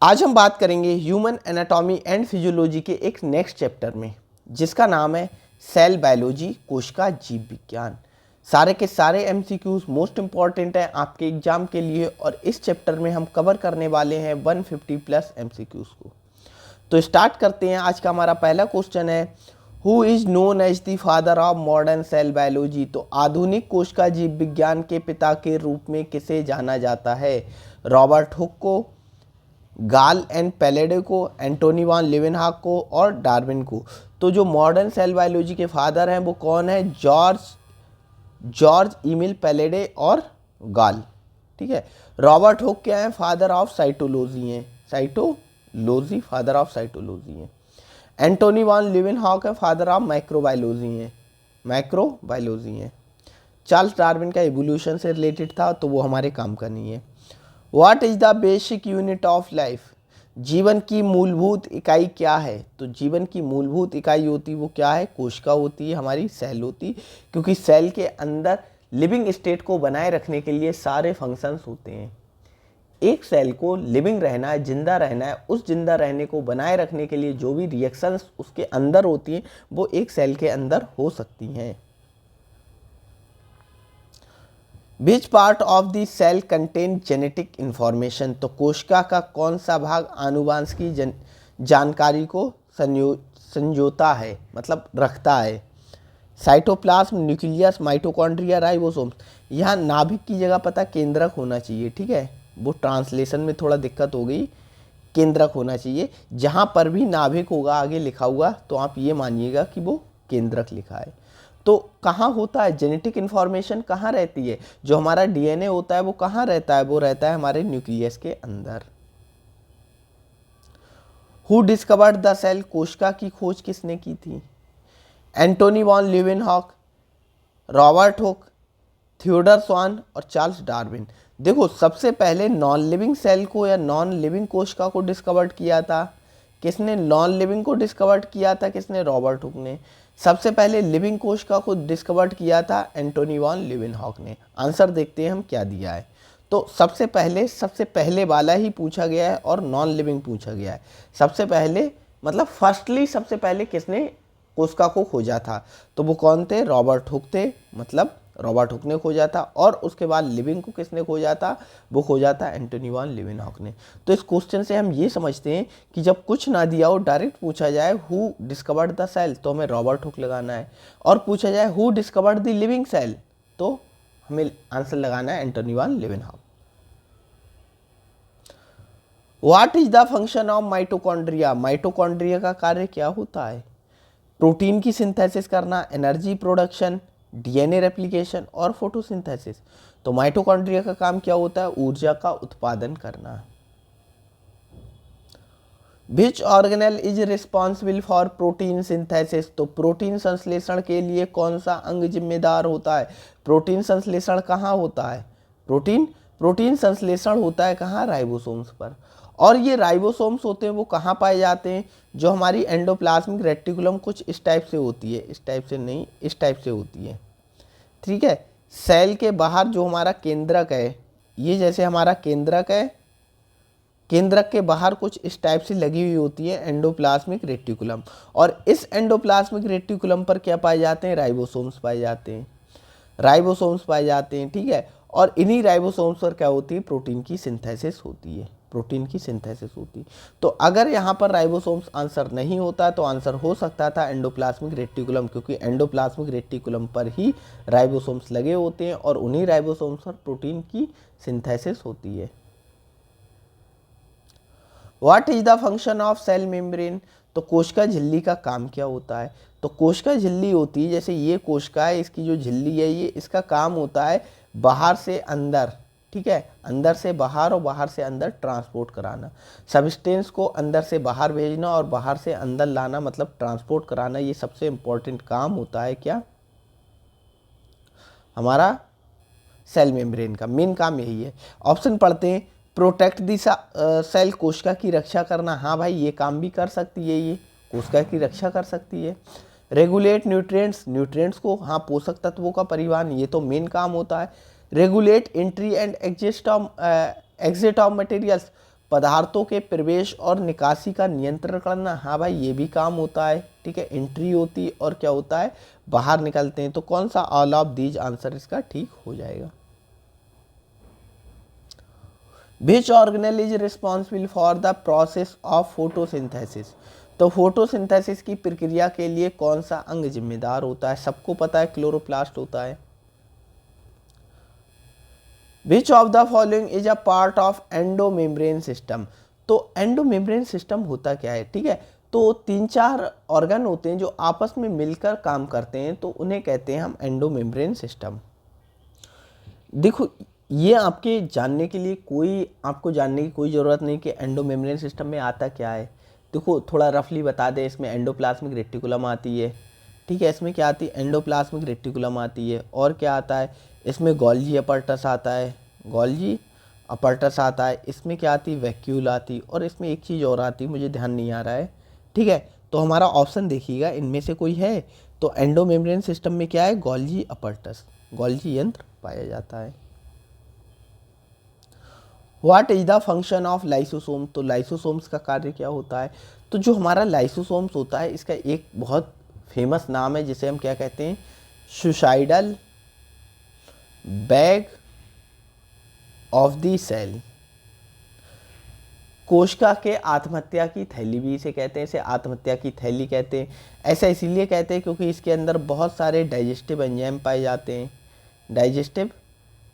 आज हम बात करेंगे ह्यूमन एनाटॉमी एंड फिजियोलॉजी के एक नेक्स्ट चैप्टर में, जिसका नाम है सेल बायोलॉजी, कोशिका जीव विज्ञान। सारे के सारे एमसीक्यूज मोस्ट इंपॉर्टेंट हैं आपके एग्जाम के लिए, और इस चैप्टर में हम कवर करने वाले हैं 150 प्लस एमसीक्यूज को। तो स्टार्ट करते हैं। आज का हमारा पहला क्वेश्चन है, who is known as the father of modern cell biology. तो आधुनिक कोशिका जीव विज्ञान के पिता के रूप में किसे जाना जाता है? रॉबर्ट हुक को, गाल एंड पैलेडे को, एंटोनी वान लिवेनहॉक को और डार्विन को। तो जो मॉडर्न सेल बायोलॉजी के फादर हैं वो कौन है? जॉर्ज इमिल पैलेडे और गाल। ठीक है। रॉबर्ट हुक क्या है? फादर ऑफ साइटोलॉजी हैं, साइटोलॉजी, फादर ऑफ साइटोलॉजी हैं। एंटोनी वान लिवेनहॉक है, फादर ऑफ माइक्रोबायोलॉजी हैं, माइक्रोबायोलॉजी हैं। चार्ल्स डार्विन का इवोल्यूशन से रिलेटेड था, तो वो हमारे काम का नहीं है। What is the basic unit of life. जीवन की मूलभूत इकाई क्या है? तो जीवन की मूलभूत इकाई होती वो क्या है? कोशिका होती है, हमारी सेल होती, क्योंकि सेल के अंदर लिविंग स्टेट को बनाए रखने के लिए सारे फंक्शंस होते हैं। एक सेल को लिविंग रहना है, जिंदा रहना है, उस जिंदा रहने को बनाए रखने के लिए जो भी रिएक्शंस उसके अंदर होती हैं वो एक सेल के अंदर हो सकती हैं। Which part of the cell contain genetic information. तो कोशिका का कौन सा भाग आनुवांशिकी जानकारी को संजोता है, मतलब रखता है? Cytoplasm, nucleus, mitochondria, ribosome. यहाँ नाभिक की जगह पता केंद्रक होना चाहिए, ठीक है, वो ट्रांसलेशन में थोड़ा दिक्कत हो गई, केंद्रक होना चाहिए। जहाँ पर भी नाभिक होगा आगे लिखा हुआ तो आप ये मानिएगा कि वो केंद्रक लिखा है। तो कहाँ होता है जेनेटिक इन्फॉर्मेशन? कहाँ रहती है? जो हमारा डीएनए होता है वो कहाँ रहता है? वो रहता है हमारे न्यूक्लियस के अंदर। Who discovered the cell. कोशिका की खोज किसने की थी? Antonie van Leeuwenhoek, Robert Hooke, Theodor Schwann और चार्ल्स डार्विन। देखो, सबसे पहले नॉन लिविंग सेल को या नॉन लिविंग कोशिका को डिस्कवर्ड किया था किसने? नॉन लिविंग को डिस्कवर्ड किया था किसने? रॉबर्ट हुक ने। सबसे पहले लिविंग कोशिका को डिस्कवर्ड किया था एंटोनी वॉन लिवेनहॉक ने। आंसर देखते हैं हम क्या दिया है। तो सबसे पहले वाला ही पूछा गया है और नॉन लिविंग पूछा गया है। सबसे पहले मतलब फर्स्टली सबसे पहले किसने कोशिका को खोजा था? तो वो कौन थे? रॉबर्ट हुक थे, मतलब रॉबर्ट हुक ने खोजा था। और उसके बाद लिविंग को किसने खोजा था? वो खोजा था एंटोनी वॉन लिवेनहॉक ने। तो इस क्वेश्चन से हम ये समझते हैं कि जब कुछ ना दिया हो, डायरेक्ट पूछा जाए हु डिस्कवर्ड द सेल, तो हमें रॉबर्ट हुक लगाना है। और पूछा जाए who discovered the living cell, तो हमें आंसर लगाना है Antonie van Leeuwenhoek. What is the function of mitochondria. Mitochondria का कार्य क्या होता है? प्रोटीन की सिंथेसिस करना, एनर्जी प्रोडक्शन, डीएनए रेप्लिकेशन और फोटोसिंथेसिस। तो माइटोकॉन्ड्रिया का काम क्या होता है? ऊर्जा का उत्पादन करना। Which organelle is responsible for protein synthesis. तो प्रोटीन संश्लेषण के लिए कौन सा अंग जिम्मेदार होता है? प्रोटीन संश्लेषण कहाँ होता है? प्रोटीन संश्लेषण होता है कहाँ? राइबोसोम्स पर। और ये राइबोसोम्स होते हैं वो कहाँ पाए जाते हैं? जो हमारी एंडोप्लाज्मिक रेटिकुलम कुछ इस टाइप से होती है, इस टाइप से नहीं, इस टाइप से होती है, ठीक है। सेल के बाहर जो हमारा केंद्रक है, ये जैसे हमारा केंद्रक है, केंद्रक के बाहर कुछ इस टाइप से लगी हुई होती है एंडोप्लाज्मिक रेटिकुलम। और इस एंडोप्लाज्मिक रेटिकुलम पर क्या पाए जाते हैं? राइबोसोम्स पाए जाते हैं, राइबोसोम्स पाए जाते हैं, ठीक है। और इन्हीं राइबोसोम्स पर क्या होती है? प्रोटीन की सिंथेसिस होती है, प्रोटीन की सिंथेसिस होती है। तो अगर यहाँ पर राइबोसोम्स आंसर नहीं होता तो आंसर हो सकता था एंडोप्लाज्मिक रेटिकुलम, क्योंकि एंडोप्लाज्मिक रेटिकुलम पर ही राइबोसोम्स लगे होते हैं और उन्हीं राइबोसोम्स पर प्रोटीन की सिंथेसिस होती है। What is the function of cell membrane. तो कोशिका झिल्ली का काम क्या होता है? तो कोशिका झिल्ली होती है, जैसे ये कोशिका है, इसकी जो झिल्ली है, ये इसका काम होता है बाहर से अंदर, ठीक है, अंदर से बाहर और बाहर से अंदर ट्रांसपोर्ट कराना, सब्सटेंस को अंदर से बाहर भेजना और बाहर से अंदर लाना, मतलब ट्रांसपोर्ट कराना। ये सबसे इम्पोर्टेंट काम होता है क्या? हमारा सेल मेम्ब्रेन का मेन काम यही है। ऑप्शन पढ़ते हैं। प्रोटेक्ट दी सेल, कोशिका की रक्षा करना। हाँ भाई, ये काम भी कर सकती है, ये कोशिका की रक्षा कर सकती है। रेगुलेट न्यूट्रिएंट्स, न्यूट्रिएंट्स को, हाँ, पोषक तत्वों का परिवहन, ये तो मेन काम होता है। Regulate entry and exit of materials, पदार्थों के प्रवेश और निकासी का नियंत्रण करना, हाँ भाई ये भी काम होता है, ठीक है। एंट्री होती है और क्या होता है, बाहर निकलते हैं। तो कौन सा ऑल ऑफ दीज आंसर इसका ठीक हो जाएगा। Which organelle is responsible for the process of photosynthesis? तो फोटोसिंथेसिस की प्रक्रिया के लिए कौन सा अंग जिम्मेदार होता है? सबको पता है क्लोरोप्लास्ट होता है। Which of the following is a part of endomembrane system? तो एंडोमेम्ब्रेन सिस्टम होता क्या है, ठीक है। तो 3-4 ऑर्गन होते हैं जो आपस में मिलकर काम करते हैं, तो उन्हें कहते हैं हम एंडोमेम्ब्रेन सिस्टम। देखो ये आपके जानने के लिए आपको जानने की कोई ज़रूरत नहीं कि एंडोमेम्ब्रेन सिस्टम में आता क्या है। देखो थोड़ा रफली बता दे, इसमें एंडोप्लाज्मिक रेटिकुलम आती है, ठीक है। इसमें क्या आती है, एंडोप्लाज्मिक रेटिकुलम आती है। और क्या आता है, इसमें गोल्जी अपरटस आता है, गोल्जी अपरटस आता है। इसमें क्या आती है, वैक्यूल आती। और इसमें एक चीज़ और आती है, मुझे ध्यान नहीं आ रहा है, ठीक है। तो हमारा ऑप्शन देखिएगा, इनमें से कोई है। तो एंडोमेम्ब्रेन सिस्टम में क्या है, गोल्जी अपरटस, गोल्जी यंत्र पाया जाता है। What is the function of lysosome? तो लाइसोसोम्स का कार्य क्या होता है? तो जो हमारा लाइसोसोम्स होता है, इसका एक बहुत फेमस नाम है जिसे हम क्या कहते हैं, suicidal bag of the cell. कोशिका के आत्महत्या की थैली भी इसे कहते हैं, इसे आत्महत्या की थैली कहते हैं। ऐसा इसीलिए कहते हैं क्योंकि इसके अंदर बहुत सारे डाइजेस्टिव एंजाइम पाए जाते हैं, डाइजेस्टिव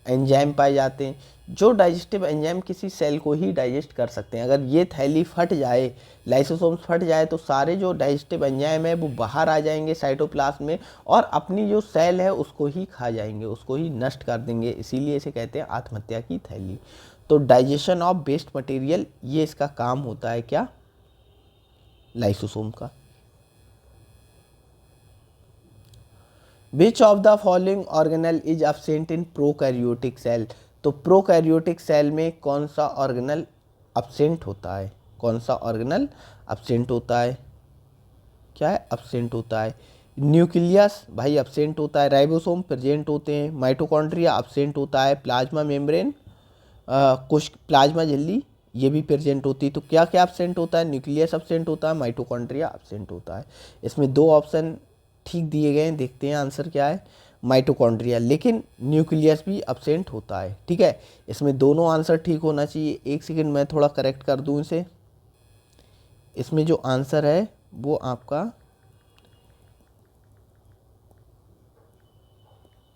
एंजाइम पाए जाते हैं। जो डाइजेस्टिव एंजाइम किसी सेल को ही डाइजेस्ट कर सकते हैं। अगर ये थैली फट जाए, लाइसोसोम्स फट जाए, तो सारे जो डाइजेस्टिव एंजाइम है वो बाहर आ जाएंगे साइटोप्लाज्म में और अपनी जो सेल है उसको ही खा जाएंगे, उसको ही नष्ट कर देंगे। इसीलिए इसे कहते हैं आत्महत्या की थैली। तो डाइजेशन ऑफ वेस्ट मटेरियल, ये इसका काम होता है क्या, लाइसोसोम का। Which of the following organelle is absent in prokaryotic cell? तो प्रोकैरियोटिक सेल में कौन सा ऑर्गेनल absent होता है, कौन सा ऑर्गेनल absent होता है, क्या है, absent होता है। न्यूक्लियस भाई absent होता है, राइबोसोम प्रेजेंट होते हैं, माइटोकॉन्ड्रिया absent होता है, प्लाज्मा मेम्ब्रेन कुछ प्लाज्मा झिल्ली ये भी प्रेजेंट होती है। तो क्या क्या absent होता है, न्यूक्लियस absent होता है, माइटोकॉन्ड्रिया absent होता है। इसमें 2 ऑप्शन ठीक दिए गए हैं, देखते हैं आंसर क्या है, माइटोकॉन्ड्रिया। लेकिन न्यूक्लियस भी अब्सेंट होता है, ठीक है। इसमें दोनों आंसर ठीक होना चाहिए। एक सेकंड मैं थोड़ा करेक्ट कर दूं इसे। इसमें जो आंसर है वो आपका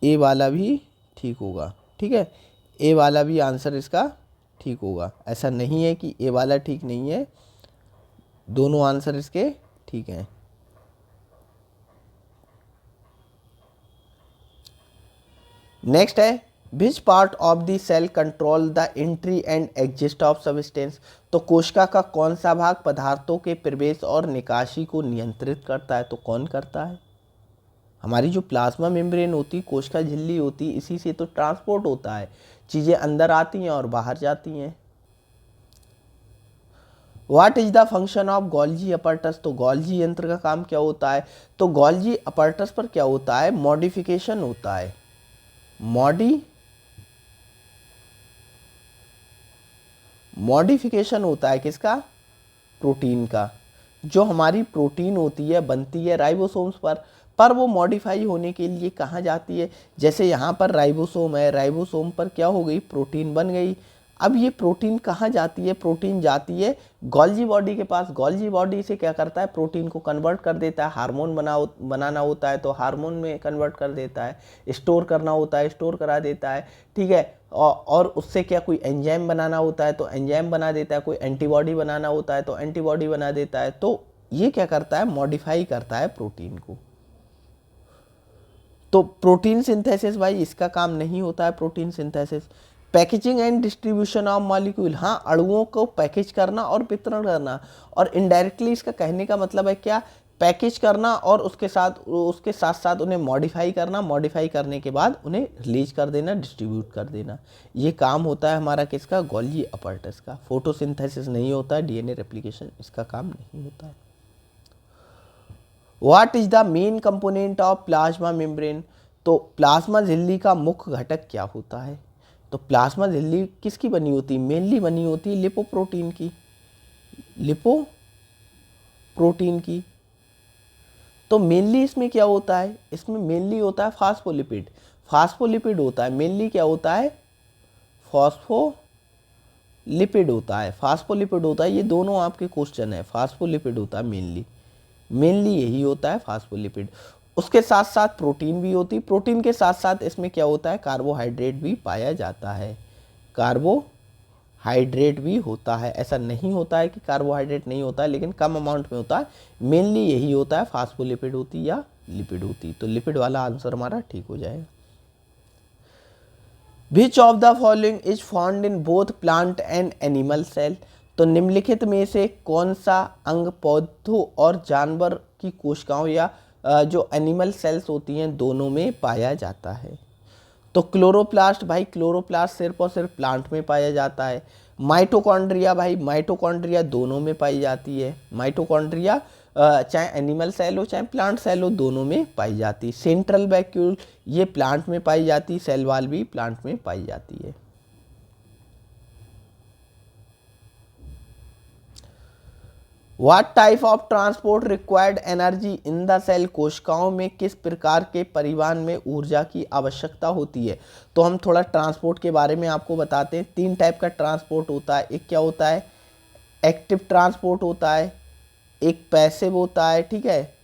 ए वाला भी ठीक होगा, ठीक है। ए वाला भी आंसर इसका ठीक होगा। ऐसा नहीं है कि ए वाला ठीक नहीं है, दोनों आंसर इसके ठीक हैं। नेक्स्ट है, which part of the cell control the entry and exit of substance? तो कोशिका का कौन सा भाग पदार्थों के प्रवेश और निकासी को नियंत्रित करता है? तो कौन करता है? हमारी जो प्लाज्मा मेम्ब्रेन होती, कोशिका झिल्ली होती, इसी से तो ट्रांसपोर्ट होता है, चीज़ें अंदर आती हैं और बाहर जाती हैं। What is the function of Golgi apparatus? तो गोल्जी यंत्र का काम क्या होता है? तो गोल्जी अपरटस पर क्या होता है, मॉडिफिकेशन होता है, मॉडिफिकेशन होता है किसका, प्रोटीन का। जो हमारी प्रोटीन होती है बनती है राइबोसोम्स पर वो मॉडिफाई होने के लिए कहाँ जाती है? जैसे यहाँ पर राइबोसोम है, राइबोसोम पर क्या हो गई, प्रोटीन बन गई। अब ये प्रोटीन कहाँ जाती है, प्रोटीन जाती है गोल्जी बॉडी के पास। गोल्जी बॉडी से क्या करता है, प्रोटीन को कन्वर्ट कर देता है। हार्मोन बनाना होता है तो हार्मोन में कन्वर्ट कर देता है, स्टोर करना होता है स्टोर करा देता है, ठीक है। और उससे क्या कोई एंजाइम बनाना होता है तो एंजाइम बना देता है, कोई एंटीबॉडी बनाना होता है तो एंटीबॉडी बना देता है। तो ये क्या करता है, मॉडिफाई करता है प्रोटीन को। तो प्रोटीन सिंथेसिस भाई इसका काम नहीं होता है, protein synthesis. Packaging and distribution of molecule, हाँ अणुओं को पैकेज करना और वितरण करना। और इनडायरेक्टली इसका कहने का मतलब है क्या, पैकेज करना और उसके साथ साथ उन्हें मॉडिफाई करना, मॉडिफाई करने के बाद उन्हें रिलीज कर देना, डिस्ट्रीब्यूट कर देना। ये काम होता है हमारा किसका, गोल्जी अपरटस का। फोटोसिंथेसिस नहीं होता है, डीएनए रेप्लिकेशन इसका काम नहीं होता है। What is the main component of plasma membrane? तो प्लाज्मा झिल्ली का मुख्य घटक क्या होता है? तो प्लाज्मा झिल्ली किसकी बनी होती है? मेनली बनी होती है लिपोप्रोटीन की, लिपोप्रोटीन की। तो मेनली इसमें क्या होता है? इसमें मेनली होता है फास्फोलिपिड, फास्फोलिपिड होता है मेनली। क्या होता है? फास्फोलिपिड होता है, फास्फोलिपिड होता है। ये दोनों आपके क्वेश्चन है, फास्फोलिपिड होता है मेनली, मेनली यही होता है फास्फोलिपिड। उसके साथ साथ प्रोटीन भी होती है, प्रोटीन के साथ साथ इसमें क्या होता है? कार्बोहाइड्रेट भी पाया जाता है, कार्बोहाइड्रेट भी होता है। ऐसा नहीं होता है कि कार्बोहाइड्रेट नहीं होता है, लेकिन कम अमाउंट में होता है। मेनली यही होता है, फास्फोलिपिड होती या लिपिड होती। तो लिपिड वाला आंसर हमारा ठीक हो जाएगा। Which of the following is found in both plant and animal cell? तो निम्नलिखित में से कौन सा अंग पौधों और जानवर की कोशिकाओं या जो एनिमल सेल्स होती हैं दोनों में पाया जाता है? तो क्लोरोप्लास्ट, भाई क्लोरोप्लास्ट सिर्फ और सिर्फ प्लांट में पाया जाता है। माइटोकॉन्ड्रिया, भाई माइटोकॉन्ड्रिया दोनों में पाई जाती है। माइटोकॉन्ड्रिया चाहे एनिमल सेल हो चाहे प्लांट सेल हो, दोनों में पाई जाती है। सेंट्रल वैक्यूल ये प्लांट में पाई जाती है, सेल वॉल भी प्लांट में पाई जाती है। What type of transport required energy in the cell? कोशिकाओं में किस प्रकार के परिवहन में ऊर्जा की आवश्यकता होती है? तो हम थोड़ा ट्रांसपोर्ट के बारे में आपको बताते हैं। 3 टाइप का ट्रांसपोर्ट होता है। एक क्या होता है? एक्टिव ट्रांसपोर्ट होता है, एक पैसिव होता है, ठीक है,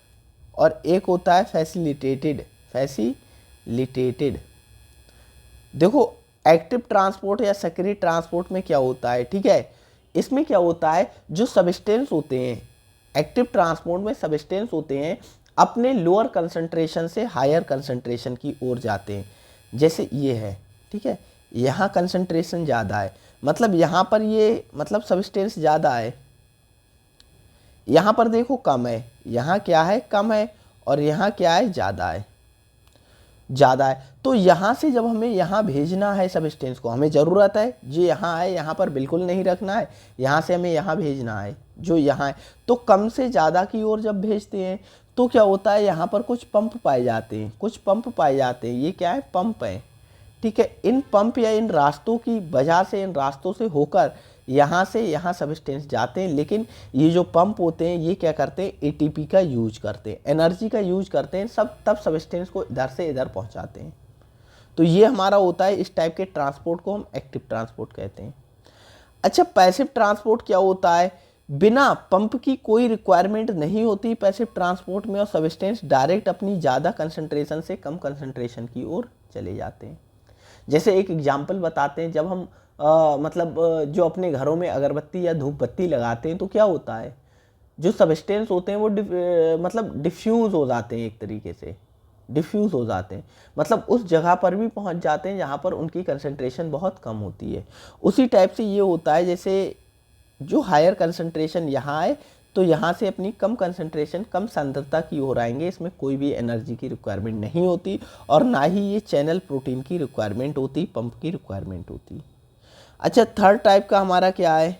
और एक होता है फैसिलिटेटेड, फैसिलिटेटेड। देखो एक्टिव ट्रांसपोर्ट या सक्रिय ट्रांसपोर्ट में क्या होता है, ठीक है, इसमें क्या होता है? जो सबस्टेंस होते हैं एक्टिव ट्रांसपोर्ट में, सबस्टेंस होते हैं अपने लोअर कंसंट्रेशन से हायर कंसंट्रेशन की ओर जाते हैं। जैसे ये है, ठीक है, यहाँ कंसंट्रेशन ज़्यादा है, मतलब यहाँ पर ये मतलब सबस्टेंस ज़्यादा है, यहाँ पर देखो कम है, यहाँ क्या है? कम है, और यहाँ क्या है? ज़्यादा है, ज़्यादा है। तो यहाँ से जब हमें यहाँ भेजना है सबस्टेंस को, हमें ज़रूरत है जो यहाँ है यहाँ पर बिल्कुल नहीं रखना है, यहाँ से हमें यहाँ भेजना है जो यहाँ है। तो कम से ज़्यादा की ओर जब भेजते हैं तो क्या होता है? यहाँ पर कुछ पंप पाए जाते हैं, कुछ पंप पाए जाते हैं। ये क्या है? पंप है, ठीक है। इन पंप या इन रास्तों की वजह से, इन रास्तों से होकर यहाँ से यहाँ सबस्टेंस जाते हैं। लेकिन ये जो पंप होते हैं ये क्या करते हैं? एटीपी का यूज करते हैं, एनर्जी का यूज करते हैं, सब तब सबस्टेंस को इधर से इधर पहुँचाते हैं। तो ये हमारा होता है, इस टाइप के ट्रांसपोर्ट को हम एक्टिव ट्रांसपोर्ट कहते हैं। अच्छा, पैसिव ट्रांसपोर्ट क्या होता है? बिना पंप की कोई रिक्वायरमेंट नहीं होती पैसिव ट्रांसपोर्ट में, और सबस्टेंस डायरेक्ट अपनी ज़्यादा कंसंट्रेशन से कम कंसंट्रेशन की ओर चले जाते हैं। जैसे एक एग्जाम्पल बताते हैं, जब हम जो अपने घरों में अगरबत्ती या धूप बत्ती लगाते हैं तो क्या होता है? जो सबस्टेंस होते हैं वो डिफ्यूज़ हो जाते हैं, एक तरीके से डिफ्यूज़ हो जाते हैं, मतलब उस जगह पर भी पहुंच जाते हैं जहां पर उनकी कंसंट्रेशन बहुत कम होती है। उसी टाइप से ये होता है, जैसे जो हायर कंसंट्रेशन यहाँ है तो यहाँ से अपनी कम कंसंट्रेशन, कम सांद्रता की ओर आएंगे। इसमें कोई भी एनर्जी की रिक्वायरमेंट नहीं होती, और ना ही ये चैनल प्रोटीन की रिक्वायरमेंट होती, पंप की रिक्वायरमेंट होती। अच्छा, थर्ड टाइप का हमारा क्या है?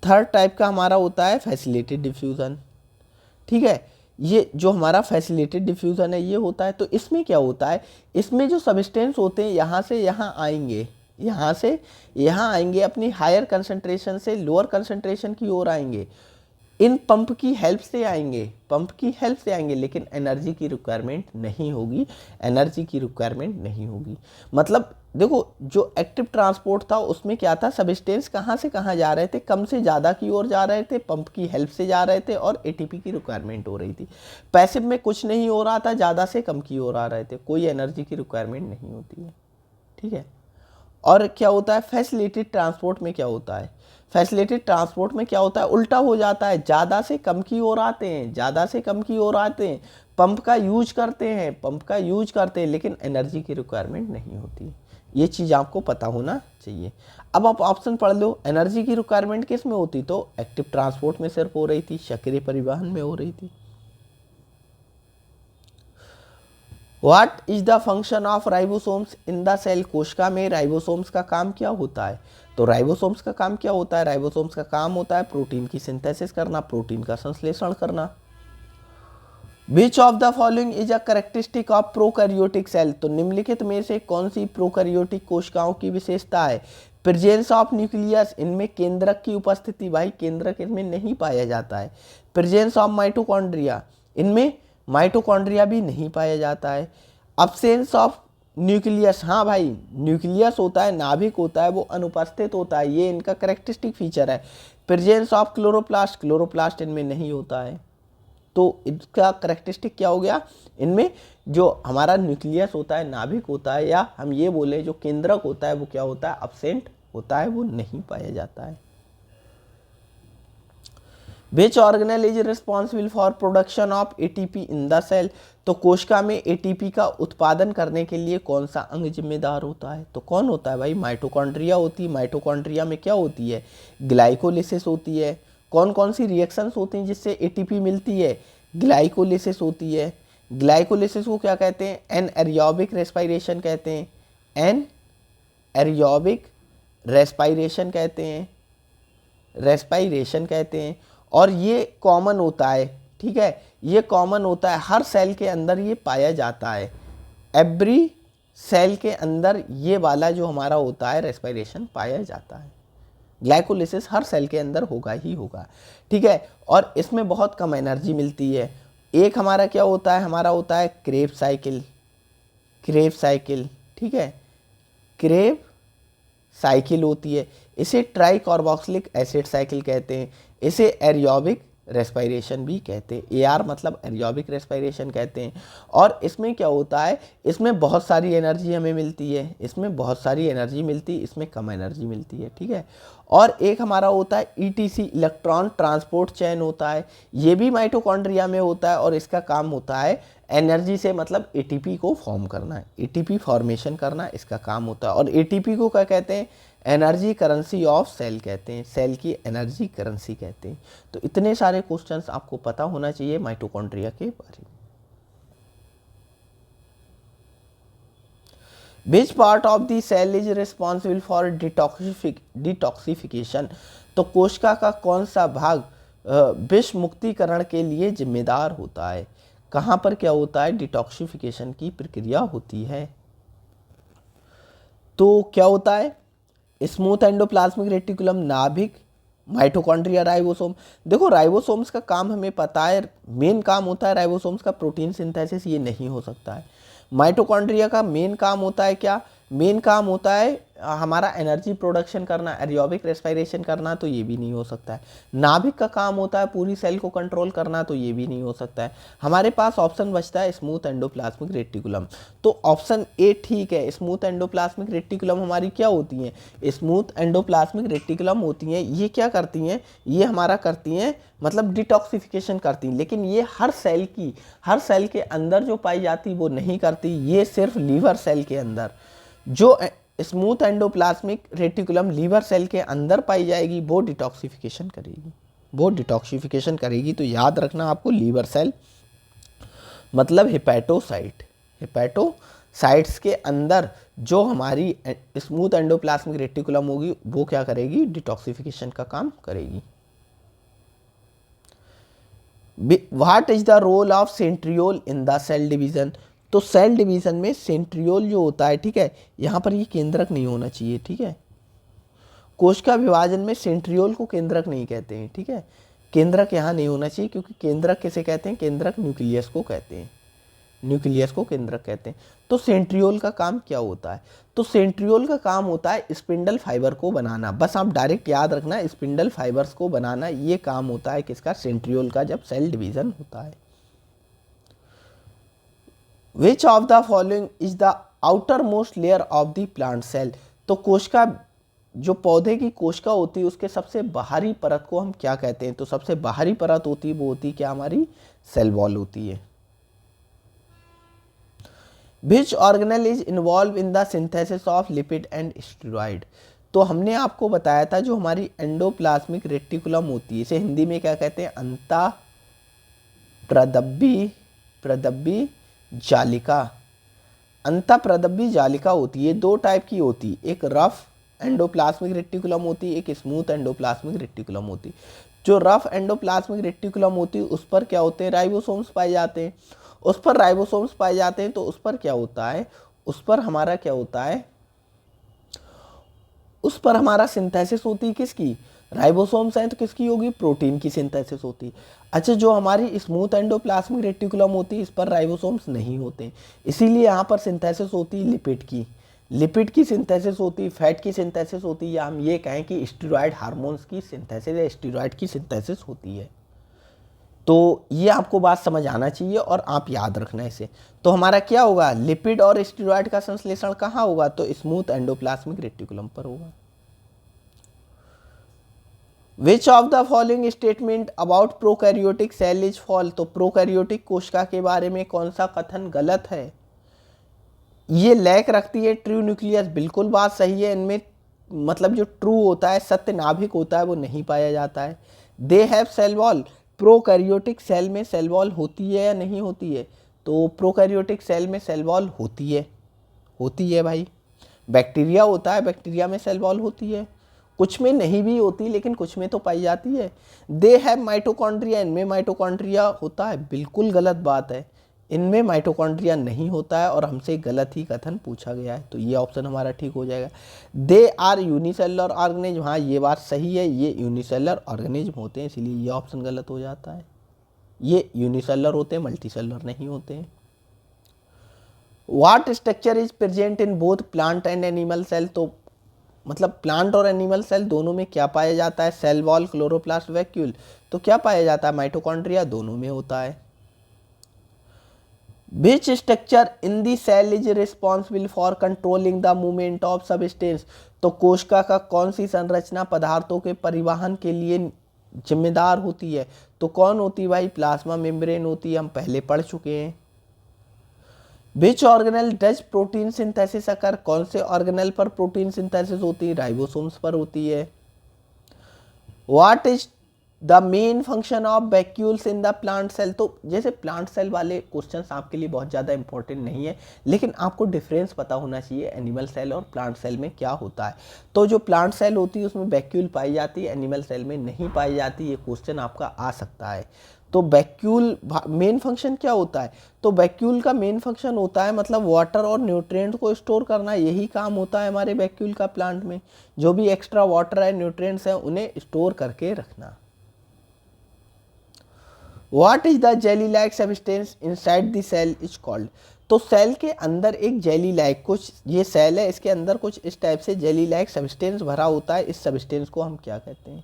थर्ड टाइप का हमारा होता है फैसिलिटेटेड डिफ्यूज़न, ठीक है। ये जो हमारा फैसिलिटेटेड डिफ्यूज़न है ये होता है। तो इसमें क्या होता है? इसमें जो सबस्टेंस होते हैं यहाँ से यहाँ आएंगे, यहाँ से यहाँ आएंगे, अपनी हायर कंसंट्रेशन से लोअर कंसंट्रेशन की ओर आएंगे, इन पंप की हेल्प से आएंगे, पंप की हेल्प से आएंगे, लेकिन एनर्जी की रिक्वायरमेंट नहीं होगी, एनर्जी की रिक्वायरमेंट नहीं होगी। मतलब देखो, जो एक्टिव ट्रांसपोर्ट था उसमें क्या था? सबस्टेंस कहाँ से कहाँ जा रहे थे? कम से ज़्यादा की ओर जा रहे थे, पंप की हेल्प से जा रहे थे, और एटीपी की रिक्वायरमेंट हो रही थी। पैसिव में कुछ नहीं हो रहा था, ज़्यादा से कम की ओर आ रहे थे, कोई एनर्जी की रिक्वायरमेंट नहीं होती है, ठीक है। और क्या होता है? फैसिलिटेटेड ट्रांसपोर्ट में क्या होता है? फैसिलिटेटेड ट्रांसपोर्ट में क्या होता है? उल्टा हो जाता है, ज़्यादा से कम की ओर आते हैं, ज़्यादा से कम की ओर आते हैं, पंप का यूज करते हैं, पंप का यूज करते हैं, लेकिन एनर्जी की रिक्वायरमेंट नहीं होती। ये चीज़ आपको पता होना चाहिए। अब आप ऑप्शन पढ़ लो, एनर्जी की रिक्वायरमेंट किस में होती? तो एक्टिव ट्रांसपोर्ट में सिर्फ हो रही थी, सक्रिय परिवहन में हो रही थी। What is the function of ribosomes in the cell? कोशिका में राइबोसोम्स का काम क्या होता है? तो राइबोसोम्स का काम क्या होता है? राइबोसोम्स का काम होता है प्रोटीन की सिंथेसिस करना, प्रोटीन का संश्लेषण करना। Which of the following is a characteristic of prokaryotic cell, तो निम्नलिखित में से कौन सी प्रोकैरियोटिक कोशिकाओं की विशेषता है? प्रेजेंस ऑफ न्यूक्लियस, इनमें केंद्रक की उपस्थिति, भाई केंद्रक इनमें नहीं पाया जाता है। प्रेजेंस ऑफ माइटोकॉन्ड्रिया, इनमें माइटोकॉन्ड्रिया भी नहीं पाया जाता है। अब्सेंस ऑफ न्यूक्लियस, हाँ भाई न्यूक्लियस होता है, नाभिक होता है, वो अनुपस्थित होता है, ये इनका करेक्टरिस्टिक फीचर है। प्रेजेंस ऑफ क्लोरोप्लास्ट, क्लोरोप्लास्ट इनमें नहीं होता है। तो इसका करेक्टरिस्टिक क्या हो गया? इनमें जो हमारा न्यूक्लियस होता है, नाभिक होता है, या हम ये बोले जो केंद्रक होता है, वो क्या होता है? अब्सेंट होता है, वो नहीं पाया जाता है। Which organelle is responsible for production of ATP in the cell, तो कोशिका में एटीपी का उत्पादन करने के लिए कौन सा अंग जिम्मेदार होता है? तो कौन होता है भाई? माइटोकॉन्ड्रिया होती है। माइटोकॉन्ड्रिया में क्या होती है? ग्लाइकोलिसिस होती है। कौन कौन सी रिएक्शंस होती हैं जिससे एटीपी मिलती है? ग्लाइकोलिसिस होती है। ग्लाइकोलिसिस को क्या कहते हैं? एनएरोबिक रेस्पिरेशन कहते हैं। एनएरोबिक रेस्पिरेशन कहते हैं, रेस्पिरेशन कहते हैं। और ये कॉमन होता है, ठीक है, ये कॉमन होता है, हर सेल के अंदर ये पाया जाता है। एवरी सेल के अंदर ये वाला जो हमारा होता है रेस्पिरेशन पाया जाता है। ग्लाइकोलिसिस हर सेल के अंदर होगा ही होगा, ठीक है। और इसमें बहुत कम एनर्जी मिलती है। एक हमारा क्या होता है? हमारा होता है क्रेब साइकिल, क्रेब साइकिल, ठीक है, क्रेब साइकिल होती है। इसे ट्राई कार्बोक्सिलिक एसिड साइकिल कहते हैं। इसे एरोबिक रेस्पिरेशन भी कहते हैं। एआर मतलब एरोबिक रेस्पिरेशन कहते हैं। और इसमें क्या होता है? इसमें बहुत सारी एनर्जी हमें मिलती है, इसमें बहुत सारी एनर्जी मिलती है, इसमें कम एनर्जी मिलती है, ठीक है। और एक हमारा होता है ईटीसी, इलेक्ट्रॉन ट्रांसपोर्ट चेन होता है। ये भी माइटोकॉन्ड्रिया में होता है और इसका काम होता है एनर्जी से, मतलब एटीपी को फॉर्म करना, एटीपी फॉर्मेशन करना इसका काम होता है। और एटीपी को क्या कहते हैं? एनर्जी करेंसी ऑफ सेल कहते हैं, सेल की एनर्जी करेंसी कहते हैं। तो इतने सारे क्वेश्चंस आपको पता होना चाहिए माइटोकॉन्ड्रिया के बारे में। Which part of the cell is responsible for detoxification, तो कोशिका का कौन सा भाग विष मुक्तिकरण के लिए जिम्मेदार होता है? कहाँ पर क्या होता है? डिटॉक्सिफिकेशन की प्रक्रिया होती है। तो क्या होता है? स्मूथ एंडोप्लाज्मिक रेटिकुलम, नाभिक, माइटोकॉन्ड्रिया, राइबोसोम। देखो राइबोसोम्स का काम हमें पता है, मेन काम होता है राइबोसोम्स का प्रोटीन सिंथेसिस, ये नहीं हो सकता है। माइटोकॉन्ड्रिया का मेन काम होता है क्या? मेन काम होता है हमारा एनर्जी प्रोडक्शन करना, एरोबिक रेस्पिरेशन करना, तो ये भी नहीं हो सकता है। नाभिक का काम होता है पूरी सेल को कंट्रोल करना, तो ये भी नहीं हो सकता है। हमारे पास ऑप्शन बचता है स्मूथ एंडोप्लाज्मिक रेटिकुलम। तो ऑप्शन ए ठीक है। स्मूथ एंडोप्लाज्मिक रेटिकुलम हमारी क्या होती हैं? स्मूथ एंडोप्लाज्मिक रेटिकुलम होती हैं, ये क्या करती हैं? ये हमारा करती हैं मतलब डिटॉक्सिफिकेशन करती हैं। लेकिन ये हर सेल के अंदर जो पाई जाती वो नहीं करती, ये सिर्फ लीवर सेल के अंदर। जो smooth endoplasmic reticulum liver cell के अंदर पाई जाएगी वो डिटॉक्सिफिकेशन करेगी, वो डिटॉक्सिफिकेशन करेगी। तो याद रखना आपको, लीवर सेल मतलब हेपेटोसाइट, हेपेटोसाइट्स के अंदर जो हमारी स्मूथ एंडोप्लाज्मिक रेटिकुलम होगी वो क्या करेगी? डिटॉक्सिफिकेशन का काम करेगी। What is the role of centriole in the cell division, तो सेल डिवीजन में सेंट्रियोल जो होता है, ठीक है, यहाँ पर ये केंद्रक नहीं होना चाहिए, ठीक है। कोशिका विभाजन में सेंट्रियोल को केंद्रक नहीं कहते हैं, ठीक है, केंद्रक यहाँ नहीं होना चाहिए, क्योंकि केंद्रक किसे कहते हैं? केंद्रक न्यूक्लियस को कहते हैं, न्यूक्लियस को केंद्रक कहते हैं। तो सेंट्रियोल का काम क्या होता है? तो सेंट्रियोल का काम होता है स्पिंडल फाइबर को बनाना। बस आप डायरेक्ट याद रखना, स्पिंडल फाइबर्स को बनाना, ये काम होता है किसका? सेंट्रियोल का, जब सेल डिवीजन होता है। Which of the following is the outermost layer of the plant cell, तो कोशिका, जो पौधे की कोशिका होती है उसके सबसे बाहरी परत को हम क्या कहते हैं? तो सबसे बाहरी परत होती है वो होती है क्या? हमारी सेल वॉल होती है। Which organelle is involve in the synthesis of lipid and steroid, तो हमने आपको बताया था जो हमारी एंडोप्लाज्मिक रेटिकुलम होती है, इसे हिंदी में क्या कहते हैं? प्रदब्बी जालिका। अंतःप्रदब्बी जालिका होती है, दो टाइप की होती है, एक रफ एंडोप्लाज्मिक रेटिकुलम होती है, एक स्मूथ एंडोप्लाज्मिक रेटिकुलम होती है। जो रफ एंडोप्लाज्मिक रेटिकुलम होती है उस पर क्या होते हैं, राइबोसोम्स पाए जाते हैं। उस पर राइबोसोम्स पाए जाते हैं तो उस पर क्या होता है, उस पर हमारा क्या होता है, उस पर हमारा सिंथेसिस होती है किसकी, राइबोसोम्स हैं तो किसकी होगी, प्रोटीन की सिंथेसिस होती है। अच्छा, जो हमारी स्मूथ एंडोप्लाज्मिक रेटिकुलम होती है इस पर राइबोसोम्स नहीं होते, इसीलिए यहाँ पर सिंथेसिस होती है लिपिड की, लिपिड की सिंथेसिस होती है, फैट की सिंथेसिस होती है, या हम ये कहें कि स्टेरॉयड हार्मोन्स की सिंथेसिस या स्टेरॉयड की सिंथेसिस होती है। तो ये आपको बात समझ आना चाहिए और आप याद रखना इसे। तो हमारा क्या होगा, लिपिड और स्टेरॉयड का संश्लेषण कहाँ होगा, तो स्मूथ एंडोप्लाज्मिक रेटिकुलम पर होगा। Which of the following statement about prokaryotic cell is false, तो प्रोकैरियोटिक कोशिका के बारे में कौन सा कथन गलत है, ये लैक रखती है ट्रू न्यूक्लियस, बिल्कुल बात सही है, इनमें मतलब जो ट्रू होता है, सत्य नाभिक होता है वो नहीं पाया जाता है। They have cell wall, prokaryotic cell में सेल वॉल होती है या नहीं होती है, तो प्रोकैरियोटिक सेल में सेल वॉल होती है भाई। बैक्टीरिया होता है, बैक्टीरिया में सेल वॉल होती है, कुछ में नहीं भी होती लेकिन कुछ में तो पाई जाती है। दे हैव माइटोकॉन्ड्रिया, इनमें माइटोकॉन्ड्रिया होता है, बिल्कुल गलत बात है, इनमें माइटोकॉन्ड्रिया नहीं होता है और हमसे गलत ही कथन पूछा गया है, तो ये ऑप्शन हमारा ठीक हो जाएगा। दे आर यूनिसेलुलर ऑर्गेनिज्म, हाँ ये बात सही है, ये यूनिसेलुलर ऑर्गेनिज्म होते हैं, इसीलिए ये ऑप्शन गलत हो जाता है, ये यूनिसेलुलर होते हैं, मल्टीसेलुलर नहीं होते हैं। What structure is present in both plant and animal cell, तो मतलब प्लांट और एनिमल सेल दोनों में क्या पाया जाता है, सेल वॉल, क्लोरोप्लास्ट, वैक्यूल, तो क्या पाया जाता है, माइटोकॉन्ड्रिया दोनों में होता है। Which structure in the cell is responsible for controlling the movement of substance, तो कोशिका का कौन सी संरचना पदार्थों के परिवहन के लिए जिम्मेदार होती है, तो कौन होती है भाई, प्लाज्मा मेम्ब्रेन होती है, हम पहले पढ़ चुके हैं। Which organelle does protein synthesis occur, कौन से ऑर्गेनल पर प्रोटीन सिंथेसिस होती है, राइबोसोम्स पर होती है। What is the main function of vacuoles in the plant cell, तो जैसे प्लांट सेल वाले क्वेश्चंस आपके लिए बहुत ज़्यादा इंपॉर्टेंट नहीं है, लेकिन आपको डिफरेंस पता होना चाहिए एनिमल सेल और प्लांट सेल में क्या होता है। तो जो प्लांट सेल होती है उसमें वैक्यूल पाई जाती है, एनिमल सेल में नहीं पाई जाती, ये क्वेश्चन आपका आ सकता है। तो वैक्यूल मेन फंक्शन क्या होता है, तो वैक्यूल का मेन फंक्शन होता है मतलब वाटर और न्यूट्रिएंट को स्टोर करना, यही काम होता है हमारे वैक्यूल का प्लांट में, जो भी एक्स्ट्रा वाटर है, न्यूट्रिएंट्स हैं, उन्हें स्टोर करके रखना। What is the jelly like substance inside the cell is called, तो सेल के अंदर एक जेली लाइक, कुछ ये सेल है इसके अंदर कुछ इस टाइप से जेली लाइक सब्सटेंस भरा होता है, इस सब्सटेंस को हम क्या कहते हैं,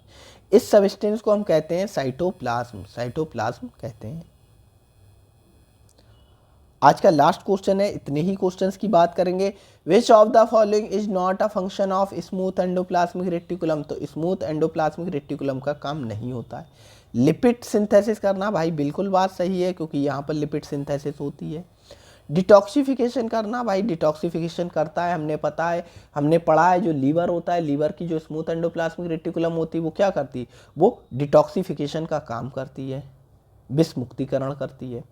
इस सब्सटेंस को हम कहते हैं साइटोप्लाज्म, साइटोप्लाज्म कहते हैं। आज का लास्ट क्वेश्चन है, इतने ही क्वेश्चंस की बात करेंगे। विच of the following is not a function of smooth endoplasmic reticulum, तो स्मूथ एंडोप्लाज्मिक रेटिकुलम का काम नहीं होता है लिपिड सिंथेसिस करना, भाई बिल्कुल बात सही है क्योंकि यहाँ पर लिपिड सिंथेसिस होती है। डिटॉक्सिफिकेशन करना, भाई डिटॉक्सिफिकेशन करता है, हमने पता है, हमने पढ़ा है, जो लीवर होता है, लीवर की जो स्मूथ एंडोप्लाज्मिक रेटिकुलम होती है वो क्या करती है, वो डिटॉक्सिफिकेशन का काम करती है, विष मुक्तिकरण करती है।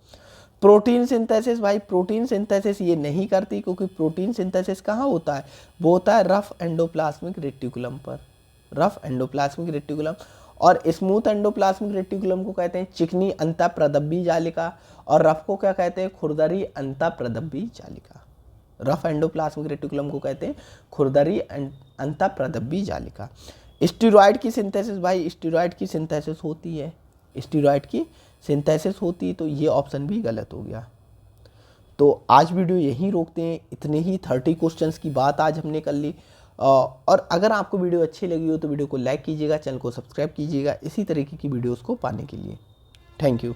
प्रोटीन सिंथेसिस, भाई प्रोटीन सिंथेसिस ये नहीं करती क्योंकि प्रोटीन सिंथेसिस कहाँ होता है, वो होता है रफ एंडोप्लाज्मिक रेटिकुलम पर, रफ एंडोप्लाज्मिक रेटिकुलम। और स्मूथ एंडोप्लाज्मिक रेटिकुलम को कहते हैं चिकनी अंतःप्रदब्बी जालिका, और रफ को क्या कहते हैं, खुरदरी अंतःप्रदब्बी जालिका। रफ एंडोप्लाज्मिक रेटिकुलम को कहते हैं खुरदरी अंतःप्रदब्बी जालिका। स्टेरॉयड की सिंथेसिस, भाई स्टेरॉयड की सिंथेसिस होती है, स्टेरॉयड की सिंथेसिस होती है, तो ये ऑप्शन भी गलत हो गया। तो आज वीडियो यहीं रोकते हैं, इतने ही 30 क्वेश्चंस की बात आज हमने कर ली। और अगर आपको वीडियो अच्छी लगी हो तो वीडियो को लाइक कीजिएगा, चैनल को सब्सक्राइब कीजिएगा इसी तरीके की वीडियोस को पाने के लिए। Thank you.